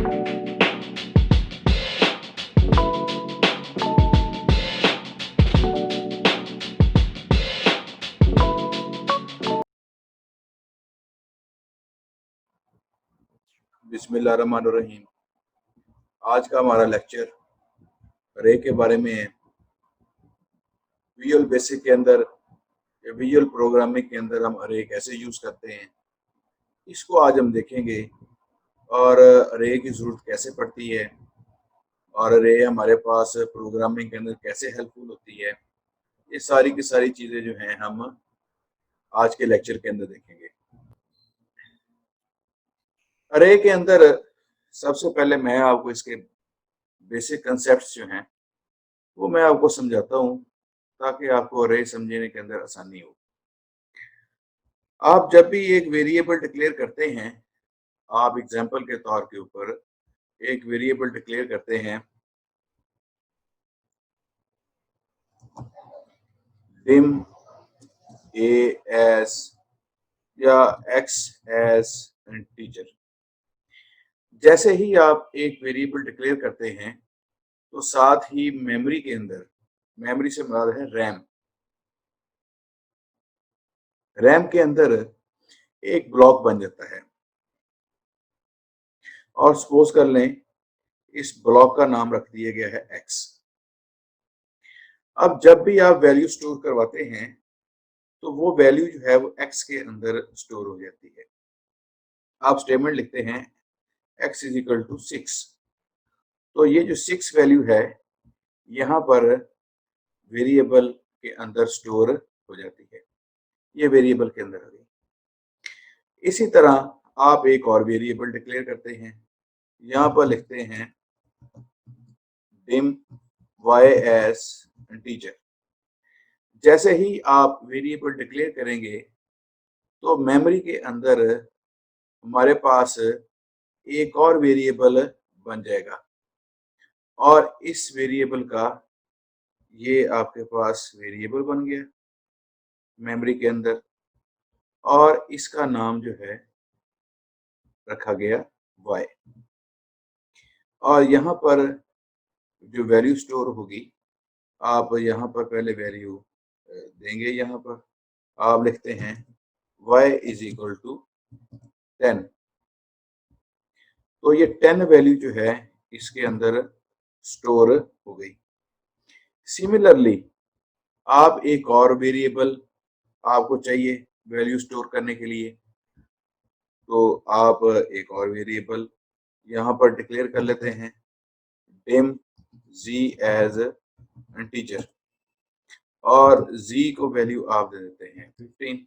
बिस्मिल्लाहिर्रहमानिर्रहीम। आज का हमारा लेक्चर रे के बारे में है। विजुअल बेसिक के अंदर या विजुअल प्रोग्रामिंग के अंदर हम अरे कैसे यूज़ करते हैं, इसको आज हम देखेंगे। और अरे की ज़रूरत कैसे पड़ती है और अरे हमारे पास प्रोग्रामिंग के अंदर कैसे हेल्पफुल होती है, ये सारी की सारी चीज़ें जो हैं हम आज के लेक्चर के अंदर देखेंगे। अरे के अंदर सबसे पहले मैं आपको इसके बेसिक कंसेप्ट्स जो हैं वो मैं आपको समझाता हूँ, ताकि आपको अरे समझने के अंदर आसानी हो। आप जब भी एक वेरिएबल डिक्लेयर करते हैं, आप एग्जांपल के तौर के ऊपर एक वेरिएबल डिक्लेयर करते हैं dim a as या x as टीचर। जैसे ही आप एक वेरिएबल डिक्लेयर करते हैं तो साथ ही मेमोरी के अंदर, मेमोरी से मुराद है रैम, रैम के अंदर एक ब्लॉक बन जाता है। और सपोज कर लें इस ब्लॉक का नाम रख दिया गया है x। अब जब भी आप वैल्यू स्टोर करवाते हैं तो वो वैल्यू जो है वो x के अंदर स्टोर हो जाती है। आप स्टेटमेंट लिखते हैं x इज इक्वल टू 6, तो ये जो 6 वैल्यू है यहाँ पर वेरिएबल के अंदर स्टोर हो जाती है, ये वेरिएबल के अंदर आ गई। इसी तरह आप एक और वेरिएबल डिक्लेयर करते हैं, यहाँ पर लिखते हैं dim y as टीचर। जैसे ही आप वेरिएबल डिक्लेयर करेंगे तो मेमोरी के अंदर हमारे पास एक और वेरिएबल बन जाएगा, और इस वेरिएबल का ये आपके पास वेरिएबल बन गया मेमोरी के अंदर, और इसका नाम जो है रखा गया y। और यहाँ पर जो वैल्यू स्टोर होगी, आप यहाँ पर पहले वैल्यू देंगे। यहाँ पर आप लिखते हैं y इज इक्वल टू 10, तो ये 10 वैल्यू जो है इसके अंदर स्टोर हो गई। सिमिलरली आप एक और वेरिएबल आपको चाहिए वैल्यू स्टोर करने के लिए, तो आप एक और वेरिएबल यहाँ पर डिक्लेयर कर लेते हैं dim z एज टीचर, और z को वैल्यू आप दे देते हैं 15।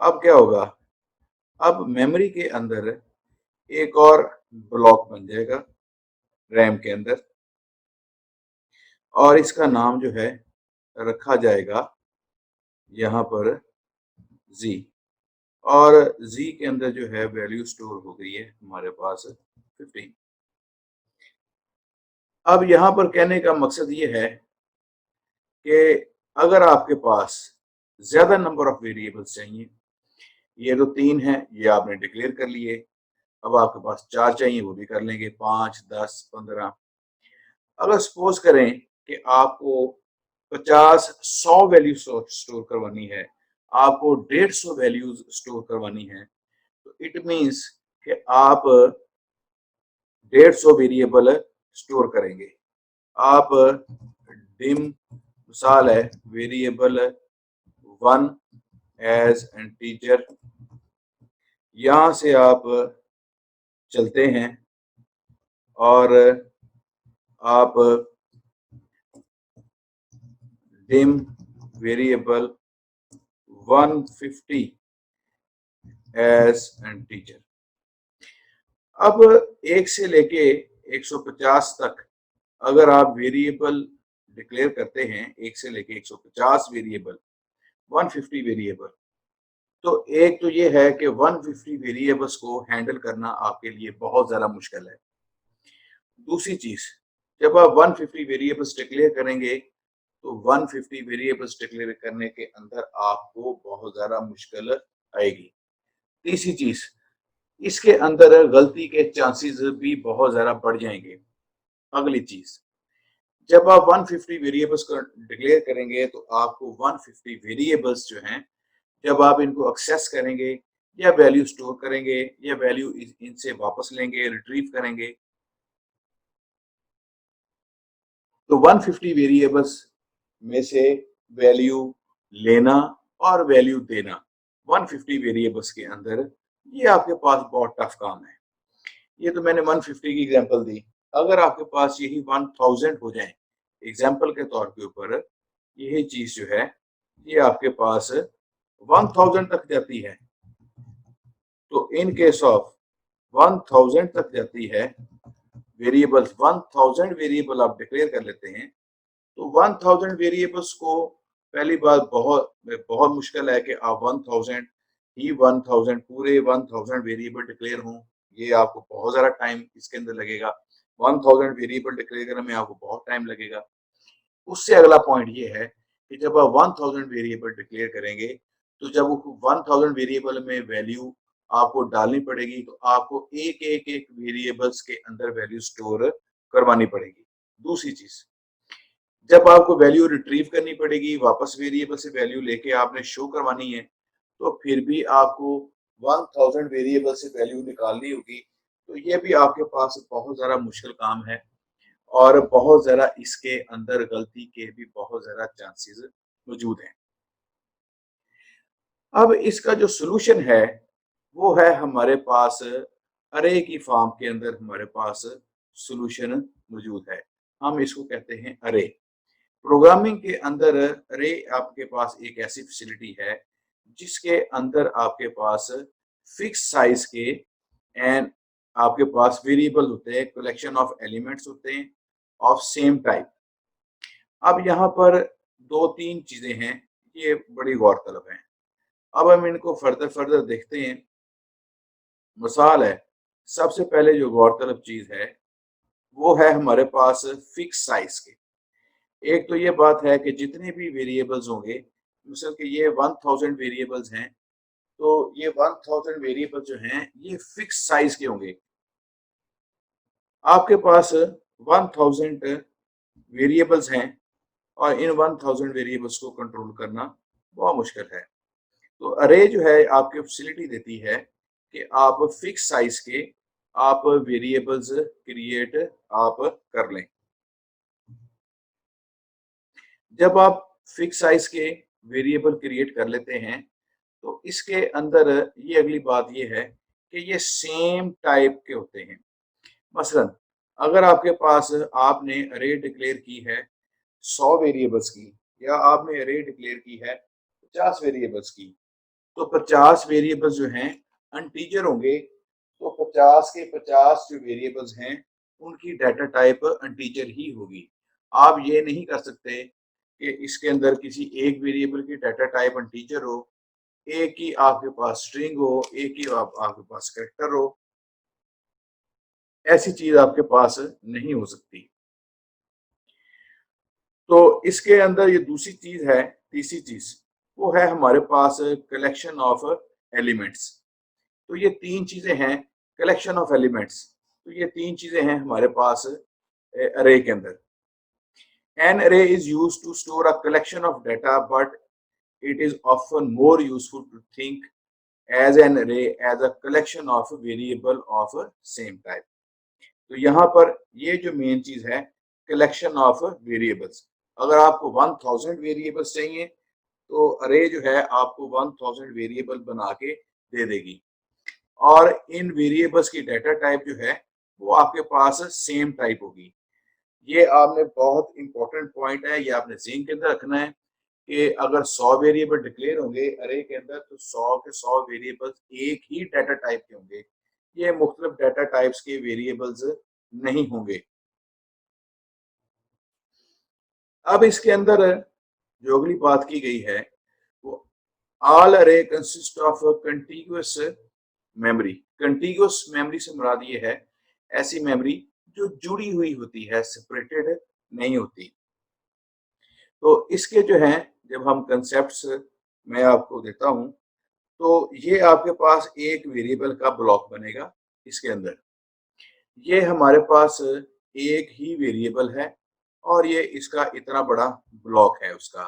अब क्या होगा, अब मेमोरी के अंदर एक और ब्लॉक बन जाएगा रैम के अंदर, और इसका नाम जो है रखा जाएगा यहाँ पर z, और z के अंदर जो है वैल्यू स्टोर हो गई है हमारे पास 15। अब यहाँ पर कहने का मकसद ये है कि अगर आपके पास ज्यादा नंबर ऑफ वेरिएबल्स चाहिए, ये तो 3 है, ये आपने डिक्लेयर कर लिए, अब आपके पास 4 चाहिए, वो भी कर लेंगे, 5, 10, 15। अगर सपोज करें कि आपको 50, 100 वैल्यू स्टोर करवानी है, आपको 150 वैल्यूज स्टोर करवानी है, तो इट मीन्स कि आप 150 वेरिएबल स्टोर करेंगे। आप डिम मिसाल है वेरिएबल 1 एज टीचर, यहाँ से आप चलते हैं और आप डिम वेरिएबल 150 एज टीचर। अब 1 से लेके 150 तक अगर आप वेरिएबल डिक्लेयर करते हैं, 1 से लेके 150 वेरिएबल, 150 वेरिएबल, तो एक तो ये है कि 150 वेरिएबल्स को हैंडल करना आपके लिए बहुत ज़्यादा मुश्किल है। दूसरी चीज़, जब आप 150 वेरिएबल्स डिक्लेयर करेंगे तो 150 वेरिएबल्स डिक्लेयर करने के अंदर आपको बहुत ज़्यादा मुश्किल आएगी। तीसरी चीज़, इसके अंदर गलती के चांसेस भी बहुत ज़्यादा बढ़ जाएंगे। अगली चीज़, जब आप 150 वेरिएबल्स को डिक्लेयर करेंगे तो आपको 150 वेरिएबल्स जो हैं, जब आप इनको एक्सेस करेंगे या वैल्यू स्टोर करेंगे या वैल्यू इनसे वापस लेंगे, रिट्रीव करेंगे, तो 150 वेरिएबल्स में से वैल्यू लेना और वैल्यू देना 150 वेरिएबल्स के अंदर, ये आपके पास बहुत टफ काम है। ये तो मैंने 150 की एग्जांपल दी। अगर आपके पास यही 1000 हो जाए एग्जांपल के तौर के ऊपर, यही चीज जो है ये आपके पास 1000 तक जाती है, तो इन केस ऑफ 1000 तक जाती है वेरिएबल्स, 1000 वेरिएबल आप डिक्लेयर कर लेते हैं, तो 1000 वेरिएबल्स को पहली बात बहुत बहुत मुश्किल है कि आप 1000 ही 1000 पूरे 1000 वेरिएबल डिक्लेयर हों। ये आपको बहुत ज़्यादा टाइम इसके अंदर लगेगा। 1000 वेरिएबल डिक्लेयर करने में आपको बहुत टाइम लगेगा। उससे अगला पॉइंट ये है कि जब आप 1000 वेरिएबल डिक्लेयर करेंगे, तो जब 1000 वेरिएबल में वैल्यू आपको डालनी पड़ेगी, तो आपको एक वेरिएबल्स के अंदर वैल्यू स्टोर करवानी पड़ेगी। दूसरी चीज़, जब आपको वैल्यू रिट्रीव करनी पड़ेगी, वापस वेरिएबल से वैल्यू लेके आपने शो करवानी है, तो फिर भी आपको 1000 वेरिएबल से वैल्यू निकालनी होगी। तो ये भी आपके पास बहुत ज़्यादा मुश्किल काम है और बहुत ज़्यादा इसके अंदर गलती के भी बहुत ज़्यादा चांसेस मौजूद हैं। अब इसका जो सॉल्यूशन है, वो है हमारे पास अरे की फॉर्म के अंदर हमारे पास सॉल्यूशन मौजूद है। हम इसको कहते हैं अरे। प्रोग्रामिंग के अंदर अरे आपके पास एक ऐसी फैसिलिटी है जिसके अंदर आपके पास फिक्स साइज के एंड आपके पास वेरिएबल होते हैं, कलेक्शन ऑफ एलिमेंट्स होते हैं ऑफ सेम टाइप। अब यहाँ पर दो तीन चीजें हैं, ये बड़ी गौरतलब हैं। अब हम इनको फर्दर फर्दर देखते हैं। मिसाल है, सबसे पहले जो गौरतलब चीज है वो है हमारे पास फिक्स साइज के। एक तो ये बात है कि जितने भी वेरिएबल्स होंगे, मिसल के ये 1000 वेरिएबल्स हैं, तो ये 1000 वेरिएबल जो हैं ये फिक्स साइज के होंगे। आपके पास 1000 वेरिएबल्स हैं और इन 1000 वेरिएबल्स को कंट्रोल करना बहुत मुश्किल है। तो अरे जो है आपकी फैसिलिटी देती है कि आप फिक्स साइज के आप वेरिएबल्स क्रिएट आप कर लें। जब आप फिक्स साइज के वेरिएबल क्रिएट कर लेते हैं, तो इसके अंदर ये अगली बात ये है कि ये सेम टाइप के होते हैं। मसलन अगर आपके पास आपने अरे डिक्लेयर की है 100 वेरिएबल्स की, या आपने अरे डिक्लेयर की है 50 वेरिएबल्स की, तो 50 वेरिएबल्स जो हैं अनटीजर होंगे, तो 50 के 50 जो वेरिएबल्स हैं उनकी डाटा टाइप अनटीजर ही होगी। आप ये नहीं कर सकते कि इसके अंदर किसी एक वेरिएबल की डाटा टाइप अनटीजर हो, एक ही आपके पास स्ट्रिंग हो, एक ही आपके पास कैरेक्टर हो। ऐसी चीज आपके पास नहीं हो सकती। तो इसके अंदर ये दूसरी चीज है, तीसरी चीज वो है हमारे पास कलेक्शन ऑफ एलिमेंट्स। तो ये तीन चीजें हैं, कलेक्शन ऑफ एलिमेंट्स। तो ये तीन चीजें हैं हमारे पास अरे के अंदर। An array is used to store a collection of data, but it is often more useful to think as an array as a collection of variable of same type। तो यहाँ पर ये जो मेन चीज है, कलेक्शन ऑफ वेरिएबल्स। अगर आपको 1000 variables चाहिए, तो अरे जो है आपको 1000 वेरिएबल बना के दे देगी, और इन वेरिएबल्स की डाटा टाइप जो है वो आपके पास सेम टाइप होगी। ये आपने बहुत इंपॉर्टेंट पॉइंट है, ये आपने ज़हन के अंदर रखना है कि अगर 100 वेरिएबल डिक्लेयर होंगे अरे के अंदर, तो 100 के 100 वेरिएबल्स एक ही डाटा टाइप के होंगे। ये मुख्तलिफ डाटा टाइप्स के वेरिएबल्स नहीं होंगे। अब इसके अंदर जो अगली बात की गई है वो ऑल अरे कंसिस्ट ऑफ कंटिग्यूअस मेमोरी। कंटिग्यूअस मेमोरी से मुराद ये है ऐसी मेमोरी जो जुड़ी हुई होती है, सेपरेटेड नहीं होती। तो इसके जो हैं, जब हम कंसेप्ट्स मैं आपको देता हूँ, तो ये आपके पास एक वेरिएबल का ब्लॉक बनेगा इसके अंदर। ये हमारे पास एक ही वेरिएबल है और ये इसका इतना बड़ा ब्लॉक है उसका।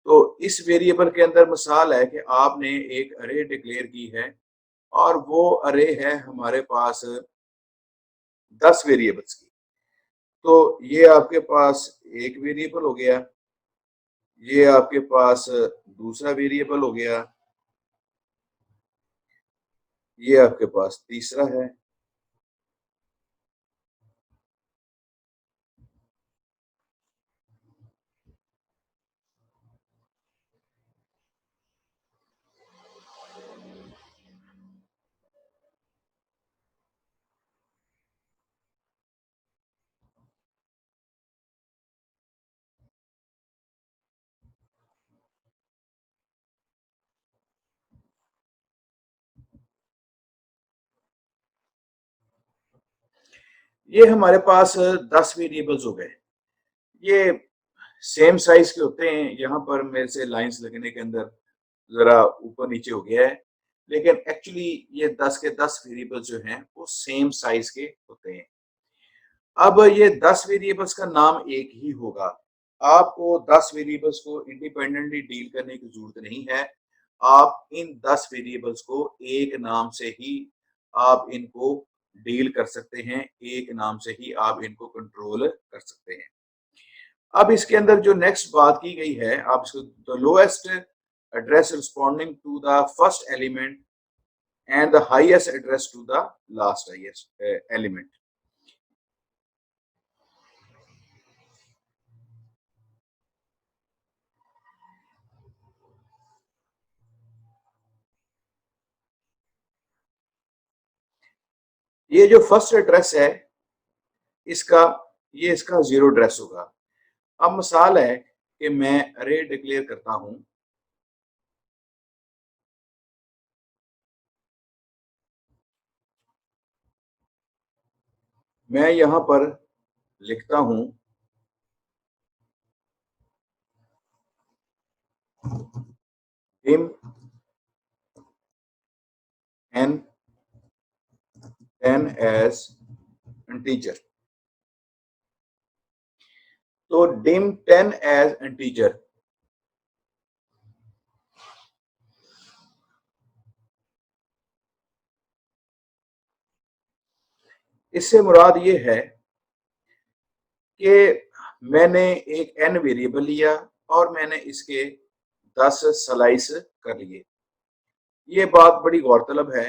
तो इस वेरिएबल के अंदर मिसाल है कि आपने एक अरे डिक्लेयर की है और वो अरे है हमारे पास 10 वेरिएबल्स की। तो ये आपके पास एक वेरिएबल हो गया, ये आपके पास दूसरा वेरिएबल हो गया, ये आपके पास तीसरा है। ये हमारे पास 10 वेरिएबल्स हो गए। ये सेम साइज के होते हैं। यहाँ पर मेरे से लाइंस लगने के अंदर जरा ऊपर नीचे हो गया है, लेकिन एक्चुअली ये 10 के 10 वेरिएबल्स जो हैं वो सेम साइज के होते हैं। अब ये 10 वेरिएबल्स का नाम एक ही होगा। आपको 10 वेरिएबल्स को इंडिपेंडेंटली डील करने की जरूरत नहीं है। आप इन 10 वेरिएबल्स को एक नाम से ही आप इनको डील कर सकते हैं, एक नाम से ही आप इनको कंट्रोल कर सकते हैं। अब इसके अंदर जो नेक्स्ट बात की गई है, आप इसको the lowest address responding to the first element and the highest address to the last highest element. ये जो फर्स्ट एड्रेस है इसका, ये इसका जीरो एड्रेस होगा। अब मिसाल है कि मैं अरे डिक्लेयर करता हूं, मैं यहां पर लिखता हूं dim n 10 as integer। तो dim 10 as integer, इससे मुराद ये है कि मैंने एक n वेरिएबल लिया और मैंने इसके 10 स्लाइस कर लिए। ये बात बड़ी गौरतलब है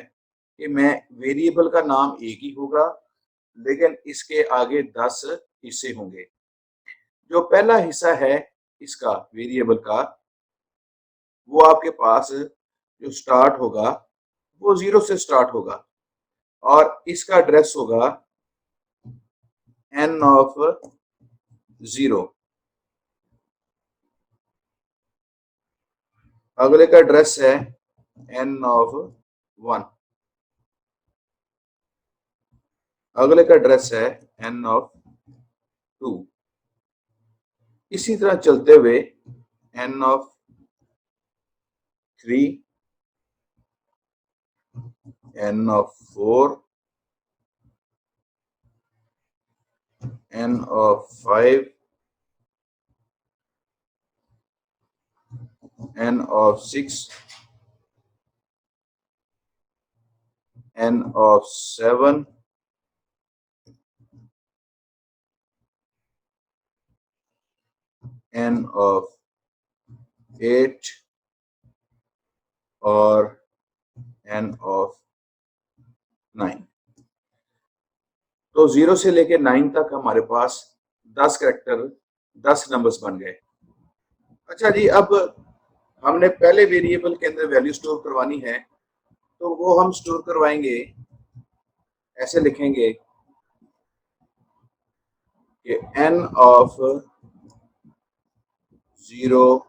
कि मैं वेरिएबल का नाम एक ही होगा, लेकिन इसके आगे 10 हिस्से होंगे। जो पहला हिस्सा है इसका वेरिएबल का, वो आपके पास जो स्टार्ट होगा वो 0 से स्टार्ट होगा और इसका एड्रेस होगा n ऑफ 0। अगले का एड्रेस है n ऑफ 1। अगले का एड्रेस है n ऑफ 2। इसी तरह चलते हुए n of 3, n of 4, n of 5, n of 6, n of 7, n of 8 और n of 9। तो 0 से लेके 9 तक हमारे पास 10 कैरेक्टर, 10 नंबर्स बन गए। अच्छा जी, अब हमने पहले वेरिएबल के अंदर वैल्यू स्टोर करवानी है, तो वो हम स्टोर करवाएंगे, ऐसे लिखेंगे कि n of 0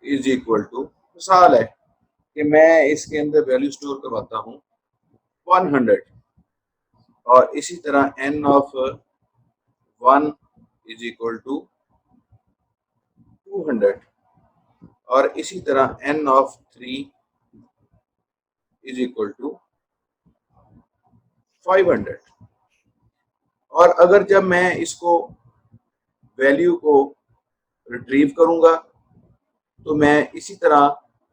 is equal to, मिसाल है कि मैं इसके अंदर वैल्यू स्टोर करवाता हूँ 100 और इसी तरह n of 1 is equal to 200 और इसी तरह n of 3 is equal to 500। और अगर जब मैं इसको वैल्यू को रिट्रीव करूंगा तो मैं इसी तरह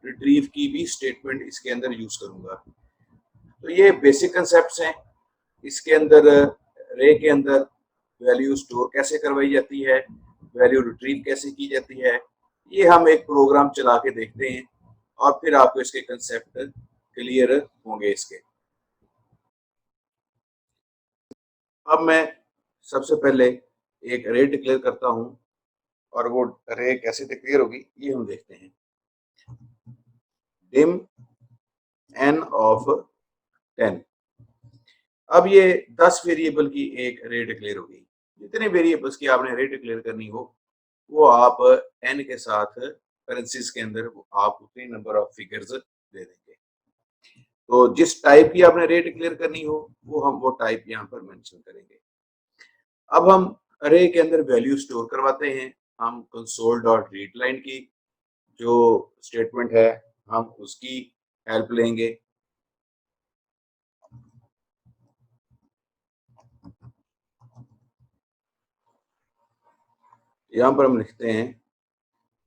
रिट्रीव की भी स्टेटमेंट इसके अंदर यूज करूंगा। तो ये बेसिक कंसेप्ट्स हैं। इसके अंदर रे के अंदर वैल्यू स्टोर कैसे करवाई जाती है, वैल्यू रिट्रीव कैसे की जाती है, ये हम एक प्रोग्राम चला के देखते हैं और फिर आपको इसके कंसेप्ट क्लियर होंगे इसके। अब मैं सबसे पहले एक रे डिक्लेयर करता हूं और वो रे कैसे डिक्लेयर होगी ये हम देखते हैं। Dim n of 10। अब ये 10 वेरिएबल की एक रे डिक्लेयर होगी। जितने वेरिएबल्स की आपने रे डिक्लेयर करनी हो वो आप n के साथ पेरेंथेसिस के अंदर आप उतनी नंबर ऑफ फिगर्स दे देंगे। तो जिस टाइप की आपने रे डिक्लेयर करनी हो वो टाइप यहाँ पर मेंशन करेंगे। अब हम अरे के अंदर वैल्यू स्टोर करवाते हैं। हम कंसोल डॉट रीड लाइन की जो स्टेटमेंट है हम उसकी हेल्प लेंगे। यहाँ पर हम लिखते हैं,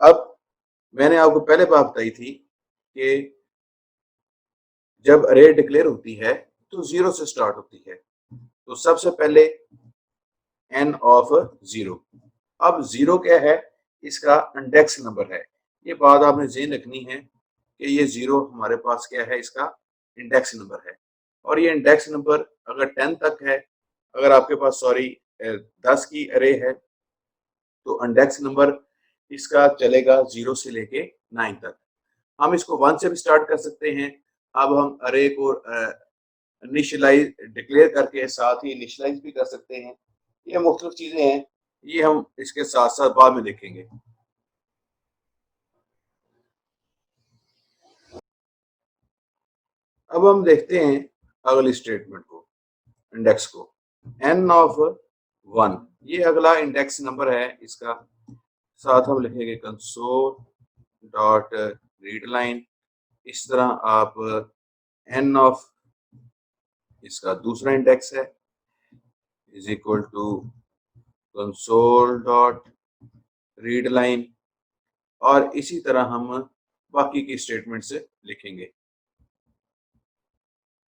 अब मैंने आपको पहले बात बताई थी कि जब अरे डिक्लेयर होती है तो 0 से स्टार्ट होती है। तो सबसे पहले n ऑफ 0। अब 0 क्या है, इसका इंडेक्स नंबर है। ये बात आपने ज़हन रखनी है कि ये 0 हमारे पास क्या है, इसका इंडेक्स नंबर है। और ये इंडेक्स नंबर अगर 10 तक है, अगर आपके पास 10 की अरे है तो इंडेक्स नंबर इसका चलेगा 0 से लेके 9 तक। हम इसको 1 से भी स्टार्ट कर सकते हैं। अब हम अरे को इनिशियलाइज डिक्लेयर करके साथ ही इनिशियलाइज भी कर सकते हैं। ये मुख्तलिफ चीजें हैं, ये हम इसके साथ साथ बाद में देखेंगे। अब हम देखते हैं अगली स्टेटमेंट को, इंडेक्स को। n ऑफ 1 ये अगला इंडेक्स नंबर है इसका। साथ हम लिखेंगे कंसोल डॉट रीड लाइन। इस तरह आप n ऑफ इसका दूसरा इंडेक्स है is equal to console dot read line. और इसी तरह हम बाकी की स्टेटमेंट्स लिखेंगे।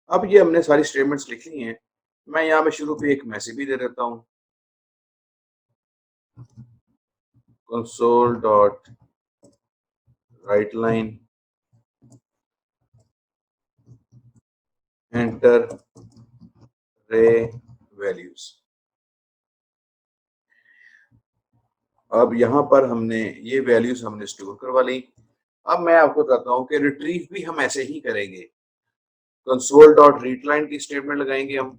अब ये हमने सारी स्टेटमेंट्स लिख ली हैं। मैं यहाँ पे शुरू पे एक मैसेज भी दे देता हूँ, console dot write line enter रे वैल्यूज। अब यहाँ पर हमने ये वैल्यूज हमने स्टोर करवा ली। अब मैं आपको बताता हूँ कि रिट्रीव भी हम ऐसे ही करेंगे। कंसोल डॉट रीड लाइन की स्टेटमेंट लगाएंगे हम,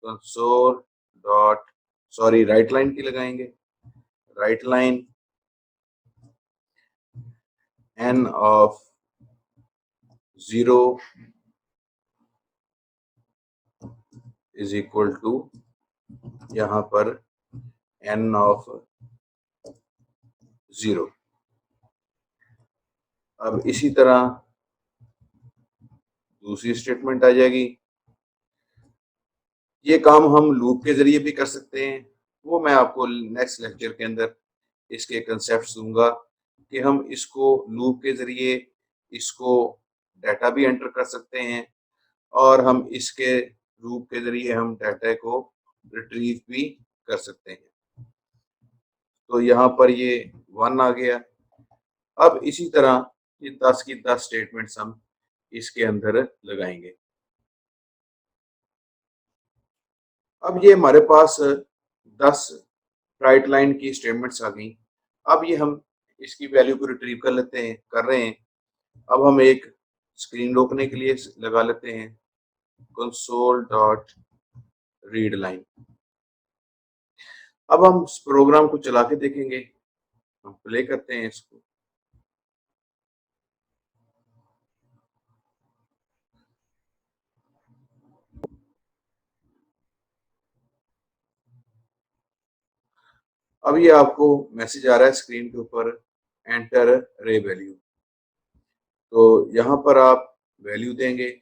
कंसोल डॉट राइट लाइन की लगाएंगे, write line n of 0 is equal to यहाँ पर n ऑफ 0। अब इसी तरह दूसरी स्टेटमेंट आ जाएगी। ये काम हम लूप के जरिए भी कर सकते हैं, वो मैं आपको नेक्स्ट लेक्चर के अंदर इसके कंसेप्ट दूंगा कि हम इसको लूप के जरिए इसको डाटा भी एंटर कर सकते हैं और हम इसके लूप के जरिए हम डाटा को रिट्रीव भी कर सकते हैं। तो यहाँ पर ये 1 आ गया। अब इसी तरह ये 10 की 10 स्टेटमेंट्स हम इसके अंदर लगाएंगे। अब ये हमारे पास 10 राइट लाइन की स्टेटमेंट्स आ गई। अब ये हम इसकी वैल्यू को रिट्रीव कर रहे हैं। अब हम एक स्क्रीन रोकने के लिए लगा लेते हैं कंसोल डॉट रीड लाइन। अब हम इस प्रोग्राम को चला के देखेंगे। हम प्ले करते हैं इसको। अब ये आपको मैसेज आ रहा है स्क्रीन के ऊपर, एंटर रे वैल्यू। तो यहाँ पर आप वैल्यू देंगे।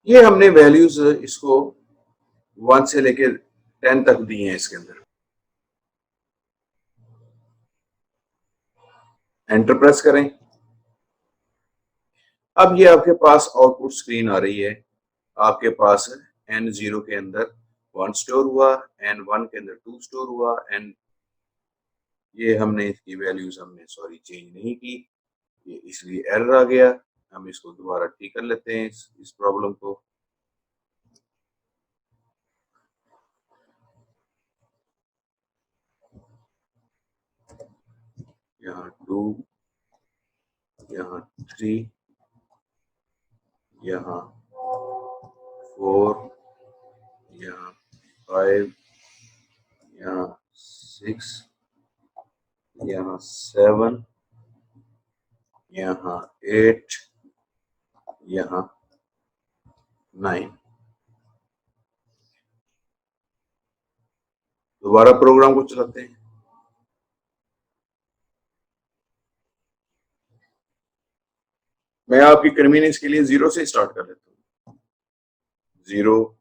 ये हमने वैल्यूज इसको 1 से लेकर 10 तक दी हैं इसके अंदर। एंटर प्रेस करें। अब ये आपके पास आउटपुट स्क्रीन आ रही है। आपके पास N0 के अंदर 1 स्टोर हुआ, N1 के अंदर 2 स्टोर हुआ, एंड ये हमने इसकी वैल्यूज सॉरी चेंज नहीं की, ये इसलिए एरर आ गया। हम इसको दोबारा ठीक कर लेते हैं इस प्रॉब्लम को। यहाँ 2, यहाँ 3, यहाँ 4, यहाँ 5, यहाँ 6, यहाँ 7, यहाँ 8, यहाँ 9। दोबारा प्रोग्राम को चलाते हैं। मैं आपकी कन्वीनियंस के लिए 0 से स्टार्ट कर लेता हूँ। 0,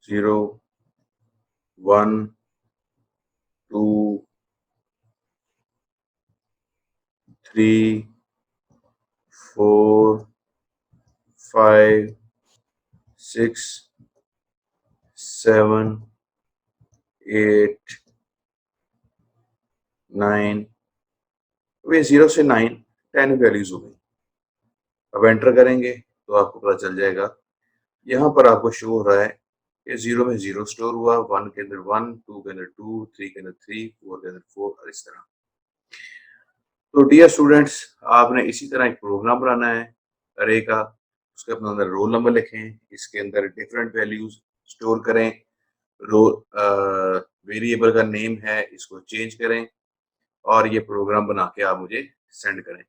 0, 1, 2, 3, 4, 5, 6, 7, 8, 9। वे 0 से 9, 10 वैल्यूज हो गई। अब एंटर करेंगे तो आपको पता चल जाएगा। यहाँ पर आपको शो हो रहा है कि 0 में 0 स्टोर हुआ, 1 के अंदर 1, 2 के अंदर 2, 3 के अंदर 3, 4 के अंदर 4 और इस तरह। तो डियर स्टूडेंट्स, आपने इसी तरह एक प्रोग्राम बनाना है अरे का। उसके अपने अंदर रोल नंबर लिखें, इसके अंदर डिफरेंट वैल्यूज स्टोर करें। वेरिएबल का नेम है, इसको चेंज करें और ये प्रोग्राम बना के आप मुझे सेंड करें।